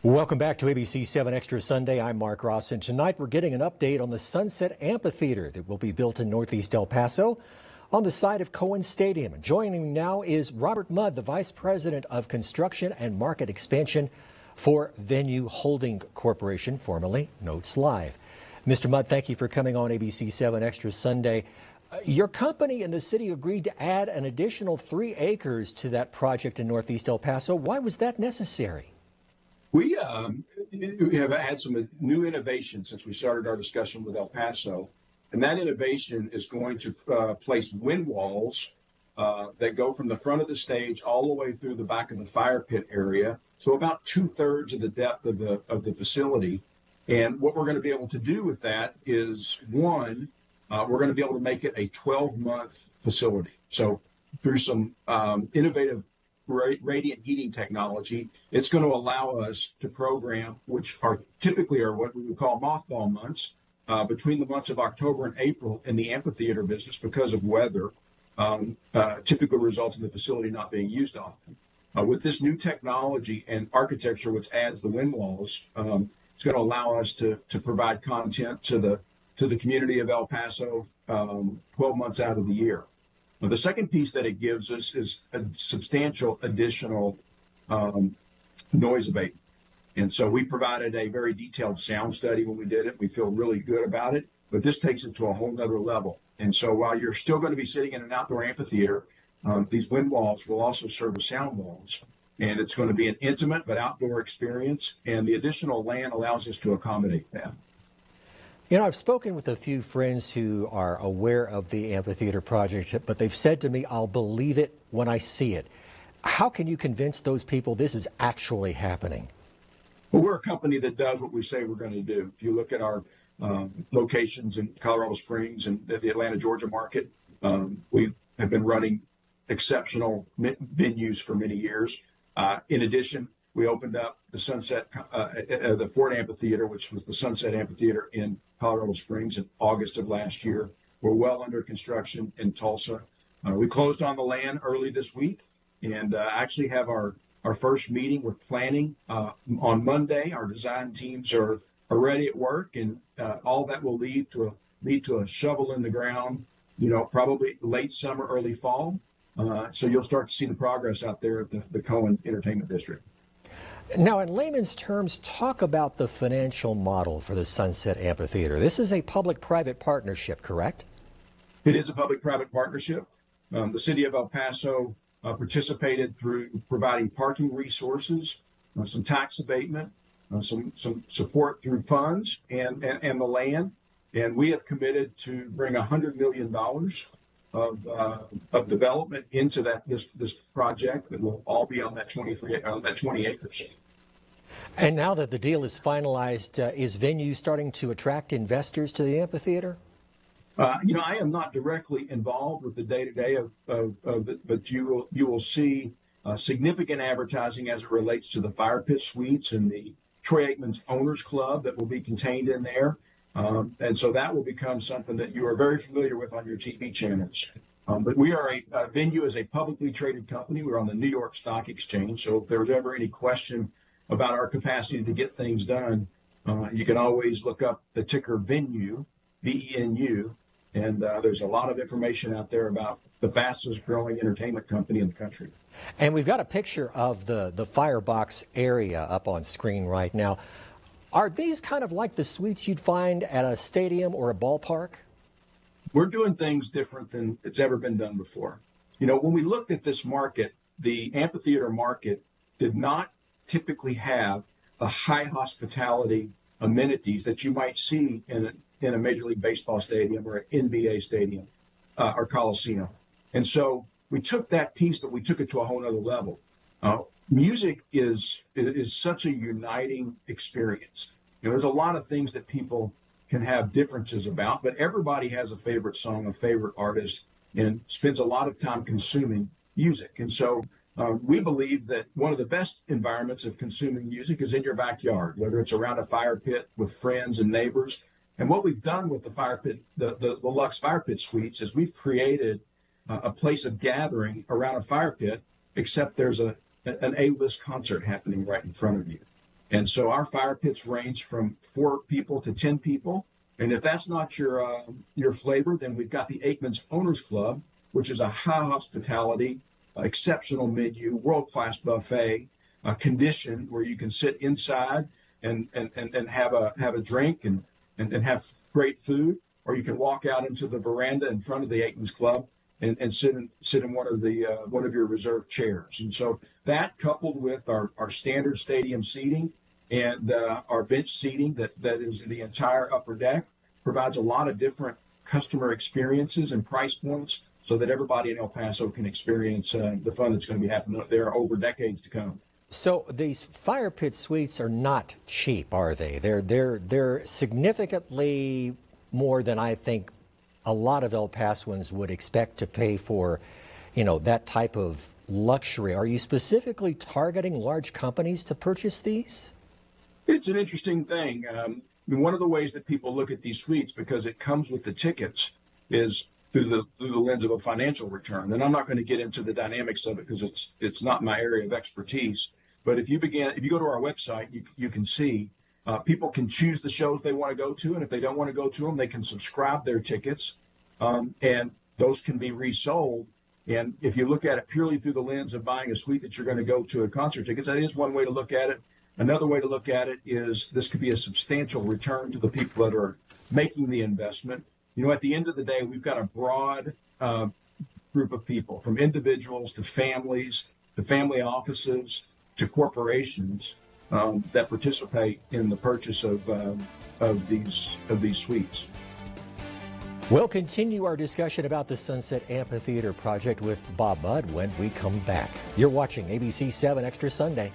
Welcome back to ABC-7 Extra Sunday. I'm Mark Ross, and tonight we're getting an update on the Sunset Amphitheater that will be built in Northeast El Paso on the site of Cohen Stadium. And joining me now is Robert Mudd, the Vice President of Construction and Market Expansion for Venue Holding Corporation, formerly Notes Live. Mr. Mudd, thank you for coming on ABC-7 Extra Sunday. Your company and the city agreed to add an additional 3 acres to that project in Northeast El Paso. Why was that necessary? We have had some new innovation since we started our discussion with El Paso, and that innovation is going to place wind walls that go from the front of the stage all the way through the back of the fire pit area, so about 2/3 of the depth of the facility. And what we're going to be able to do with that is, one, we're going to be able to make it a 12-month facility. So through some innovative radiant heating technology, it's going to allow us to program, which are typically what we would call mothball months, between the months of October and April in the amphitheater business because of weather, typically results in the facility not being used often. With this new technology and architecture, which adds the wind walls, it's going to allow us to provide content to the community of El Paso 12 months out of the year. Now, the second piece that it gives us is a substantial additional noise abatement. And so we provided a very detailed sound study when we did it. We feel really good about it, but this takes it to a whole nother level. And so while you're still going to be sitting in an outdoor amphitheater, these wind walls will also serve as sound walls. And it's going to be an intimate but outdoor experience. And the additional land allows us to accommodate that. You know, I've spoken with a few friends who are aware of the amphitheater project, but they've said to me, I'll believe it when I see it. How can you convince those people this is actually happening? Well, we're a company that does what we say we're going to do. If you look at our locations in Colorado Springs and the Atlanta, Georgia market, we have been running exceptional venues for many years. In addition, we opened up the the Ford Amphitheater, which was the Sunset Amphitheater in Colorado Springs in August of last year. We're well under construction in Tulsa. We closed on the land early this week and actually have our first meeting with planning on Monday. Our design teams are already at work, and all that will lead to a shovel in the ground, probably late summer, early fall. So you'll start to see the progress out there at the Cohen Entertainment District. Now, in layman's terms, talk about the financial model for the Sunset Amphitheater. This is a public-private partnership, correct? It is a public-private partnership. The city of El Paso participated through providing parking resources, some tax abatement, some support through funds and the land. And we have committed to bring $100 million of development into this project that will all be on that 20 acres. And now that the deal is finalized, is Venue starting to attract investors to the amphitheater? I am not directly involved with the day-to-day of it, but you will see significant advertising as it relates to the fire pit suites and the Troy Aikman's Owners Club that will be contained in there. And so that will become something that you are very familiar with on your TV channels. But we are Venue is a publicly traded company. We're on the New York Stock Exchange. So if there's ever any question about our capacity to get things done, you can always look up the ticker Venue, VENU, and there's a lot of information out there about the fastest growing entertainment company in the country. And we've got a picture of the firebox area up on screen right now. Are these kind of like the suites you'd find at a stadium or a ballpark? We're doing things different than it's ever been done before. When we looked at this market, the amphitheater market did not typically have the high hospitality amenities that you might see in a Major League Baseball stadium or an NBA stadium or Coliseum. And so we took that piece, but we took it to a whole other level. Music is such a uniting experience. There's a lot of things that people can have differences about, but everybody has a favorite song, a favorite artist, and spends a lot of time consuming music. And so we believe that one of the best environments of consuming music is in your backyard, whether it's around a fire pit with friends and neighbors. And what we've done with the fire pit, the Lux Fire Pit Suites, is we've created a place of gathering around a fire pit, except there's an A-list concert happening right in front of you. And so our fire pits range from 4 people to 10 people. And if that's not your flavor, then we've got the Aikman's Owners Club, which is a high hospitality, exceptional menu, world-class buffet, condition where you can sit inside and have a drink and have great food, or you can walk out into the veranda in front of the Aikman's Club and sit in one of your reserved chairs. And so that, coupled with our standard stadium seating and our bench seating that is the entire upper deck, provides a lot of different customer experiences and price points so that everybody in El Paso can experience the fun that's going to be happening up there over decades to come. So these fire pit suites are not cheap, are they? They're significantly more than I think a lot of El Pasoans would expect to pay for, that type of luxury. Are you specifically targeting large companies to purchase these? It's an interesting thing. One of the ways that people look at these suites, because it comes with the tickets, is through the lens of a financial return. And I'm not going to get into the dynamics of it because it's not my area of expertise. But if you go to our website, you can see people can choose the shows they want to go to, and if they don't want to go to them, they can subscribe their tickets, and those can be resold. And if you look at it purely through the lens of buying a suite that you're going to go to a concert tickets, that is one way to look at it. Another way to look at it is this could be a substantial return to the people that are making the investment. At the end of the day, we've got a broad group of people, from individuals to families, to family offices, to corporations that participate in the purchase of these suites. We'll continue our discussion about the Sunset Amphitheater project with Bob Mudd when we come back. You're watching ABC 7 Extra Sunday.